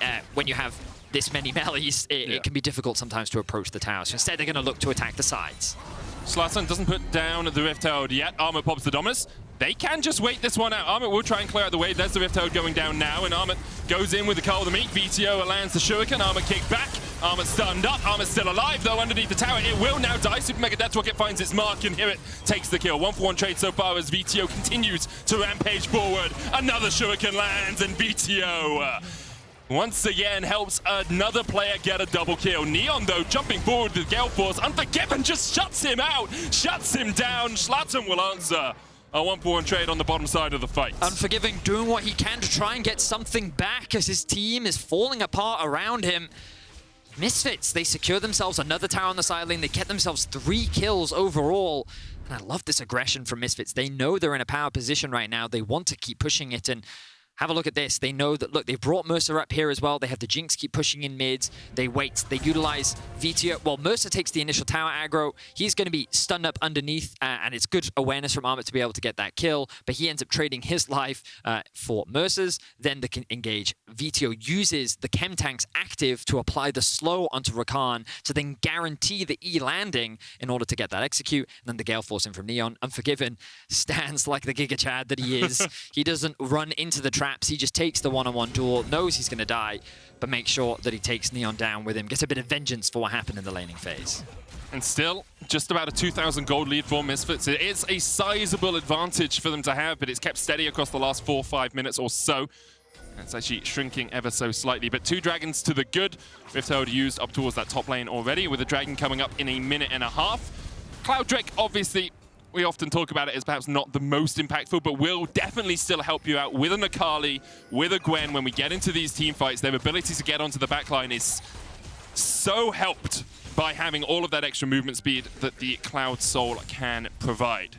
S7: you have this many melees, it can be difficult sometimes to approach the tower. So instead, they're going to look to attack the sides.
S8: Shlatan doesn't put down the Rift Tower yet. Armut pops the Dominus. They can just wait this one out. Armut will try and clear out the way. There's the Rift Toad going down now, and Armut goes in with the Call of the Meat. Vetheo lands the Shuriken. Armut kicked back. Armut stunned up. Armut's still alive, though, underneath the tower. It will now die. Super Mega Death Rocket finds its mark, and HiRit takes the kill. 1-for-1 trade so far as Vetheo continues to rampage forward. Another Shuriken lands, and Vetheo once again helps another player get a double kill. Neon, though, jumping forward with Gale Force. Unforgiven just shuts him out, shuts him down. Shlatan will answer a 1-for-1 trade on the bottom side of the fight.
S7: Unforgiving doing what he can to try and get something back as his team is falling apart around him. Misfits, they secure themselves another tower on the side lane. They get themselves 3 kills overall. And I love this aggression from Misfits. They know they're in a power position right now. They want to keep pushing it, and have a look at this. They know that, look, they've brought Mersa up here as well. They have the Jinx keep pushing in mids. They wait. They utilize Vetheo. Well, Mersa takes the initial tower aggro. He's going to be stunned up underneath, and it's good awareness from Armut to be able to get that kill, but he ends up trading his life for Mersa's. Then they can engage. Vetheo uses the chem tanks active to apply the slow onto Rakan to then guarantee the E landing in order to get that execute. And then the Gale Force in from Neon. Unforgiven stands like the Giga Chad that he is. He doesn't run into the trap. He just takes the one-on-one duel, knows he's going to die, but makes sure that he takes Neon down with him, gets a bit of vengeance for what happened in the laning phase.
S8: And still, just about a 2,000 gold lead for Misfits. It is a sizable advantage for them to have, but it's kept steady across the last 4-5 minutes or so. It's actually shrinking ever so slightly, but 2 dragons to the good. Rift Toad used up towards that top lane already, with a dragon coming up in a minute and a half. Cloud Drake, obviously, we often talk about it as perhaps not the most impactful, but will definitely still help you out with an Akali, with a Gwen. When we get into these team fights, their ability to get onto the backline is so helped by having all of that extra movement speed that the Cloud Soul can provide.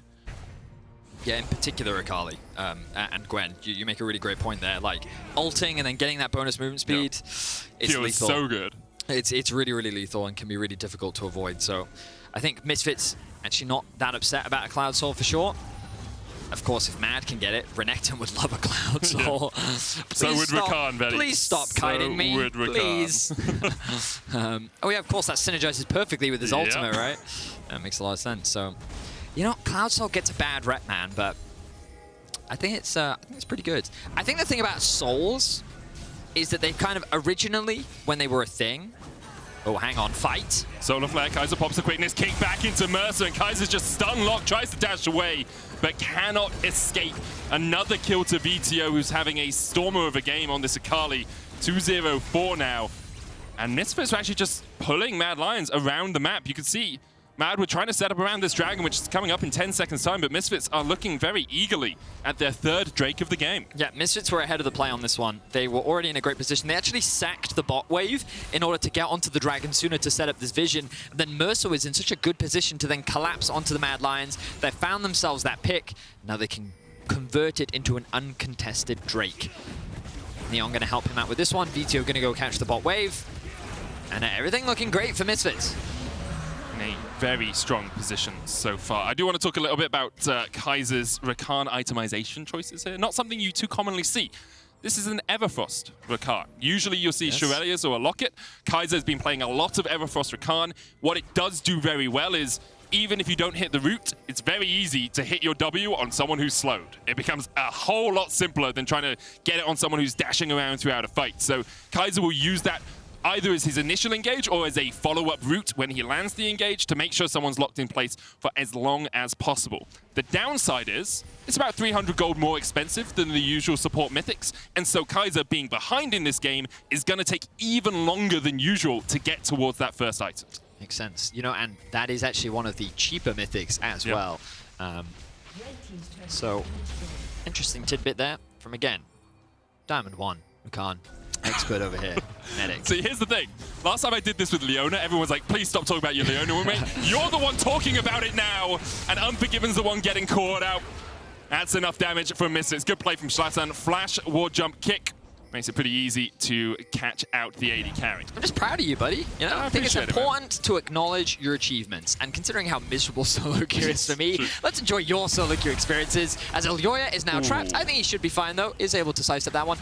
S7: Yeah, in particular Akali and Gwen. You make a really great point there. Like, ulting and then getting that bonus movement speed, it's
S8: feels
S7: lethal.
S8: So good.
S7: It's really, really lethal and can be really difficult to avoid. So I think Misfits actually not that upset about a Cloud Soul for sure. Of course, if Mad can get it, Renekton would love a Cloud Soul.
S8: So would Rakan, Vedius.
S7: Please stop kiting me,
S8: would
S7: please. Oh yeah, of course, that synergizes perfectly with his ultimate, right? That makes a lot of sense. So, you know, Cloud Soul gets a bad rep, man, but I think it's pretty good. I think the thing about Souls is that they've kind of originally, when they were a thing, oh, hang on, fight.
S8: Solar Flare, Kaiser pops the quickness, kick back into Mersa, and Kaiser's just stun locked, tries to dash away, but cannot escape. Another kill to Vetheo, who's having a stormer of a game on this Akali. 2-0-4 now. And Misfits are actually just pulling Mad Lions around the map. You can see Mad were trying to set up around this dragon, which is coming up in 10 seconds time, but Misfits are looking very eagerly at their 3rd Drake of the game.
S7: Yeah, Misfits were ahead of the play on this one. They were already in a great position. They actually sacked the bot wave in order to get onto the dragon sooner to set up this vision. And then Mersa was in such a good position to then collapse onto the Mad Lions. They found themselves that pick. Now they can convert it into an uncontested Drake. Neon going to help him out with this one. Vetheo going to go catch the bot wave. And everything looking great for Misfits.
S8: In a very strong position so far. I do want to talk a little bit about Kaiser's Rakan itemization choices here. Not something you too commonly see. This is an Everfrost Rakan. Usually you'll see Shurelya's or a Locket. Kaiser's been playing a lot of Everfrost Rakan. What it does do very well is, even if you don't hit the root, it's very easy to hit your W on someone who's slowed. It becomes a whole lot simpler than trying to get it on someone who's dashing around throughout a fight. So Kaiser will use that either as his initial engage or as a follow-up route when he lands the engage to make sure someone's locked in place for as long as possible. The downside is, it's about 300 gold more expensive than the usual support mythics, and so Kaiser being behind in this game is going to take even longer than usual to get towards that first item.
S7: Makes sense. You know, and that is actually one of the cheaper mythics as well. So, interesting tidbit there from, again, Diamond 1, Rakan. Expert over here, medic.
S8: See, here's the thing. Last time I did this with Leona, everyone's like, please stop talking about your Leona roommate. You're the one talking about it now, and Unforgiven's the one getting caught out. That's enough damage from Misfits. Good play from Shlatan. Flash, ward jump, kick. makes it pretty easy to catch out the AD carry.
S7: I'm just proud of you, buddy. You know, I think it's important to acknowledge your achievements. And considering how miserable solo queue is for me, let's enjoy your solo queue experiences. As Elyoya is now trapped, I think he should be fine though. Is able to sidestep that one.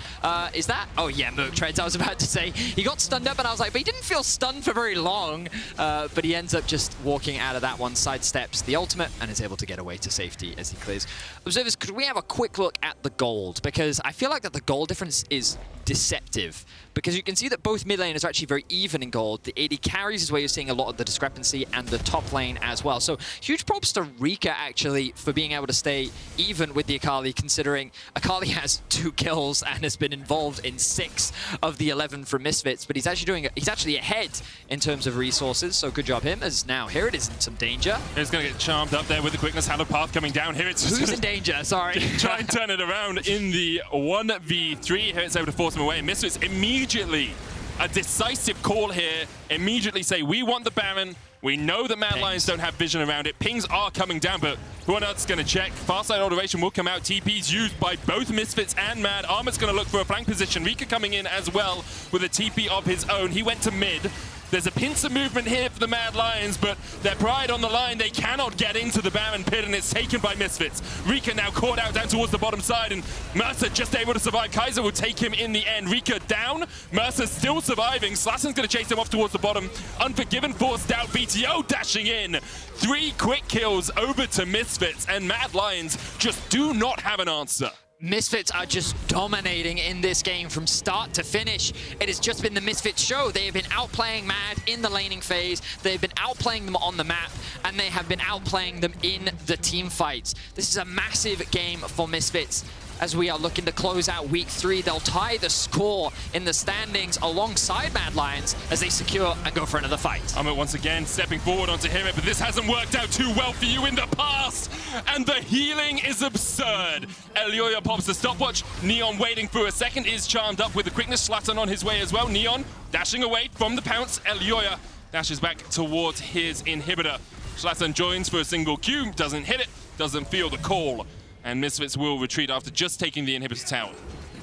S7: Is that? Oh yeah, Merc Treads. I was about to say he got stunned up, and I was like, but he didn't feel stunned for very long. But he ends up just walking out of that one, sidesteps the ultimate, and is able to get away to safety as he clears. Observers, could we have a quick look at the gold? Because I feel like that the gold difference is deceptive, because you can see that both mid laners are actually very even in gold. The AD carries is where you're seeing a lot of the discrepancy, and the top lane as well. So huge props to Reeker actually for being able to stay even with the Akali, considering Akali has 2 kills and has been involved in 6 of the 11 from Misfits, but he's actually ahead in terms of resources. So good job him, as now HiRit is in some danger.
S8: He's going to get charmed up there with the quickness handle path coming down. HiRit's
S7: who's in danger? Sorry.
S8: Try and turn it around in the 1v3. HiRit's able to force him away. Misfits immediately, a decisive call here, immediately say, we want the Baron. We know that Mad Lions don't have vision around it. Pings are coming down, but who on earth's going to check? Fast side alteration will come out. TP's used by both Misfits and Mad. Armut's going to look for a flank position. Reeker coming in as well with a TP of his own. He went to mid. There's a pincer movement here for the Mad Lions, but their pride on the line. They cannot get into the Baron pit, and it's taken by Misfits. Reeker now caught out down towards the bottom side, and Mersa just able to survive. Kaiser will take him in the end. Reeker down. Mersa still surviving. Shlatan's going to chase him off towards the bottom. Unforgiven forced out. Vetheo dashing in. 3 quick kills over to Misfits, and Mad Lions just do not have an answer.
S7: Misfits are just dominating in this game from start to finish. It has just been the Misfits show. They have been outplaying Mad in the laning phase. They've been outplaying them on the map, and they have been outplaying them in the team fights. This is a massive game for Misfits. As we are looking to close out week 3, they'll tie the score in the standings alongside Mad Lions as they secure and go for another fight.
S8: Armut once again stepping forward onto HiRit, but this hasn't worked out too well for you in the past. And the healing is absurd. Elyoya pops the stopwatch. Neon waiting for a second is charmed up with the quickness. Shlatan on his way as well. Neon dashing away from the pounce. Elyoya dashes back towards his inhibitor. Shlatan joins for a single Q, doesn't hit it, doesn't feel the call. And Misfits will retreat after just taking the inhibitor tower.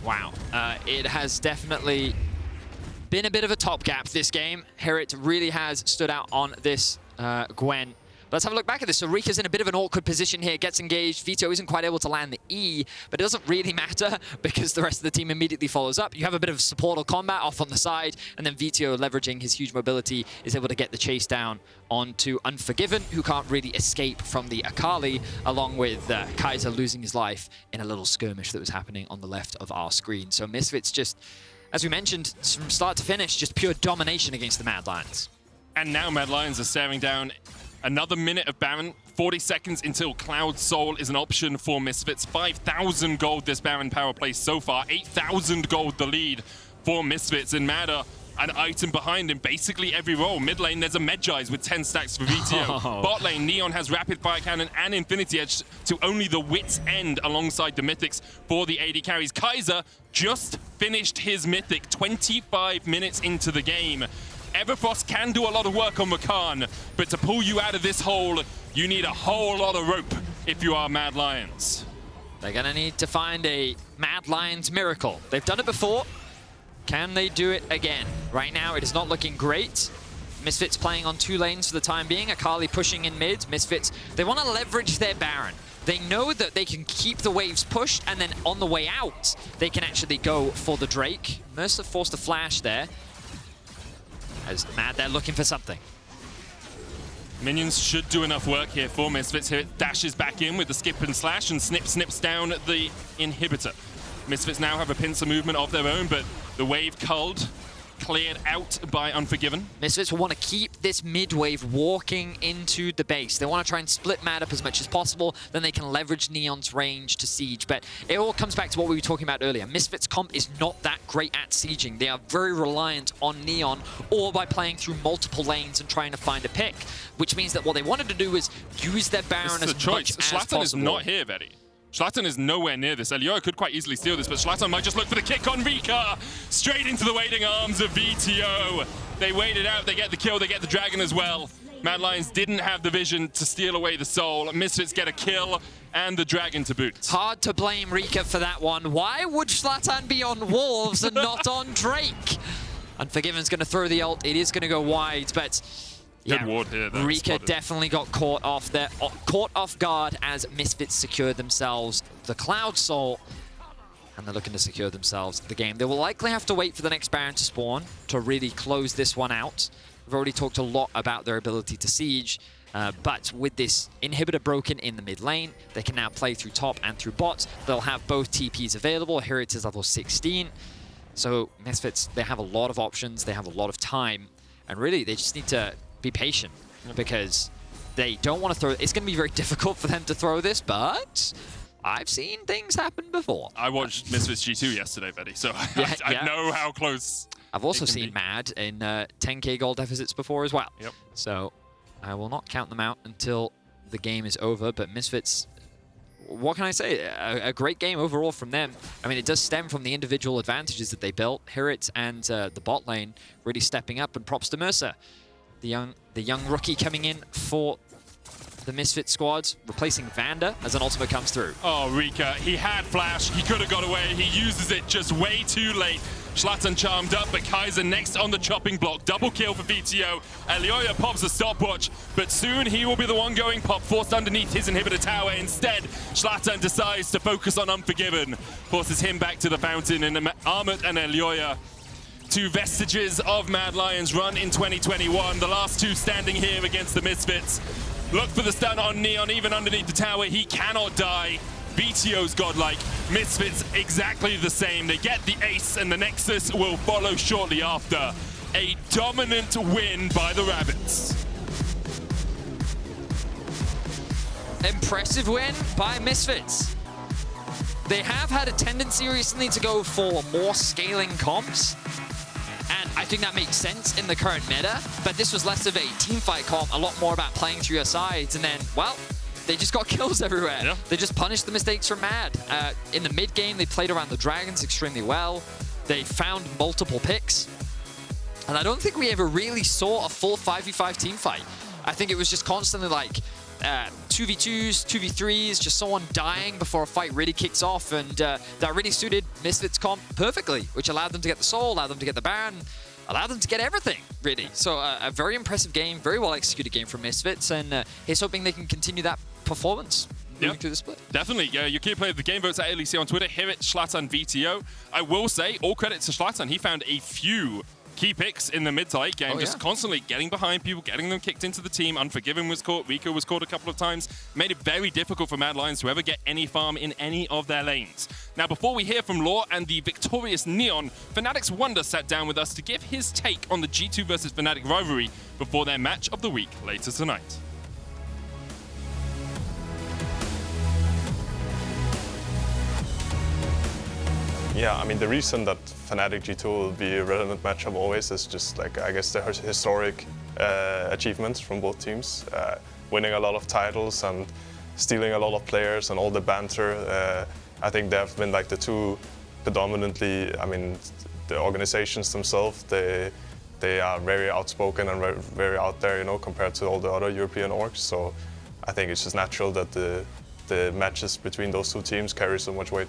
S7: Wow. It has definitely been a bit of a top gap this game. HiRit really has stood out on this Gwen. Let's have a look back at this. So Reeker's in a bit of an awkward position here, gets engaged. Vetheo isn't quite able to land the E, but it doesn't really matter because the rest of the team immediately follows up. You have a bit of supportal combat off on the side, and then Vetheo, leveraging his huge mobility, is able to get the chase down onto Unforgiven, who can't really escape from the Akali, along with Kaiser losing his life in a little skirmish that was happening on the left of our screen. So Misfits just, as we mentioned, from start to finish, just pure domination against the Mad Lions.
S8: And now Mad Lions are staring down another minute of Baron. 40 seconds until Cloud Soul is an option for Misfits. 5,000 gold this Baron power play so far. 8,000 gold the lead for Misfits. And Mad are an item behind in basically every role. Mid lane, there's a Medjai's with 10 stacks for Vetheo. Bot lane, Neon has Rapid Fire Cannon and Infinity Edge to only the Wit's End alongside the Mythics for the AD carries. Kaiser just finished his Mythic 25 minutes into the game. Everfrost can do a lot of work on Rakan, but to pull you out of this hole, you need a whole lot of rope if you are Mad Lions.
S7: They're going to need to find a Mad Lions miracle. They've done it before. Can they do it again? Right now, it is not looking great. Misfits playing on 2 lanes for the time being. Akali pushing in mid. Misfits, they want to leverage their Baron. They know that they can keep the waves pushed, and then on the way out, they can actually go for the Drake. Mersa forced a flash there. As Mad, they're looking for something.
S8: Minions should do enough work here for Misfits. Here it dashes back in with the skip and slash and snips down the inhibitor. Misfits now have a pincer movement of their own, but the wave culled, cleared out by Unforgiven.
S7: Misfits will want to keep this mid-wave walking into the base. They want to try and split Mad up as much as possible, then they can leverage Neon's range to siege. But it all comes back to what we were talking about earlier. Misfits comp is not that great at sieging. They are very reliant on Neon, or by playing through multiple lanes and trying to find a pick, which means that what they wanted to do is use their Baron as much as possible.
S8: Shlatan is not here, Vedi. Shlatan is nowhere near this. Elyoya could quite easily steal this, but Shlatan might just look for the kick on Reeker. Straight into the waiting arms of Vetheo. They wait it out, they get the kill, they get the dragon as well. Mad Lions didn't have the vision to steal away the soul. Misfits get a kill and the dragon to boot.
S7: Hard to blame Reeker for that one. Why would Shlatan be on Wolves and not on Drake? Unforgiven's going to throw the ult. It is going to go wide, but yeah,
S8: good ward here.
S7: Reeker definitely got caught off guard as Misfits secured themselves the Cloud Soul, and they're looking to secure themselves the game. They will likely have to wait for the next Baron to spawn to really close this one out. We've already talked a lot about their ability to siege, but with this inhibitor broken in the mid lane, they can now play through top and through bot. They'll have both TPs available. HiRit is level 16. So Misfits, they have a lot of options, they have a lot of time, and really they just need to be patient because they don't want to throw. It's going to be very difficult for them to throw this, but I've seen things happen before.
S8: I watched Misfits G2 yesterday, Betty, so I know how close.
S7: I've also seen Mad in 10k gold deficits before as well.
S8: Yep.
S7: So I will not count them out until the game is over, but Misfits, what can I say? A great game overall from them. I mean, it does stem from the individual advantages that they built. HiRit and the bot lane really stepping up, and props to Mersa, the young rookie coming in for the Misfit squad, replacing Vanda as an ultimate comes through.
S8: Oh, Reeker, he had flash, he could have got away, he uses it just way too late. Shlatan charmed up, but Kaiser next on the chopping block. Double kill for Vetheo. Elyoya pops a stopwatch, but soon he will be the one going pop, forced underneath his inhibitor tower. Instead, Shlatan decides to focus on Unforgiven, forces him back to the fountain, and Armut and Elyoya, two vestiges of Mad Lions run in 2021. The last two standing here against the Misfits. Look for the stun on Neon, even underneath the tower. He cannot die. Veteo's godlike. Misfits exactly the same. They get the ace, and the Nexus will follow shortly after. A dominant win by the Rabbits.
S7: Impressive win by Misfits. They have had a tendency recently to go for more scaling comps, and I think that makes sense in the current meta, but this was less of a teamfight comp, a lot more about playing through your sides, and then, well, they just got kills everywhere. Yeah. They just punished the mistakes from Mad. In the mid game, they played around the dragons extremely well. They found multiple picks, and I don't think we ever really saw a full 5v5 teamfight. I think it was just constantly like 2v2s, 2v3s, just someone dying before a fight really kicks off, and that really suited Misfits comp perfectly, which allowed them to get the soul, allowed them to get the Baron, allowed them to get everything, really. So a very impressive game, very well executed game from Misfits, and he's hoping they can continue that performance moving through the split.
S8: Definitely. Your key player of the game votes at LEC on Twitter, HiRit, Shlatan, Vetheo. I will say, all credit to Shlatan. He found a few key picks in the mid to late game, just constantly getting behind people, getting them kicked into the team. Unforgiven was caught, Reeker was caught a couple of times. Made it very difficult for Mad Lions to ever get any farm in any of their lanes. Now, before we hear from Laure and the victorious Neon, Fnatic's Wonder sat down with us to give his take on the G2 versus Fnatic rivalry before their match of the week later tonight.
S9: Yeah, I mean, the reason that Fnatic G2 will be a relevant matchup always is just like, I guess, the historic achievements from both teams. Winning a lot of titles and stealing a lot of players and all the banter. I think they have been like the two predominantly, I mean, the organizations themselves, they are very outspoken and very out there, you know, compared to all the other European orgs. So I think it's just natural that the matches between those two teams carry so much weight.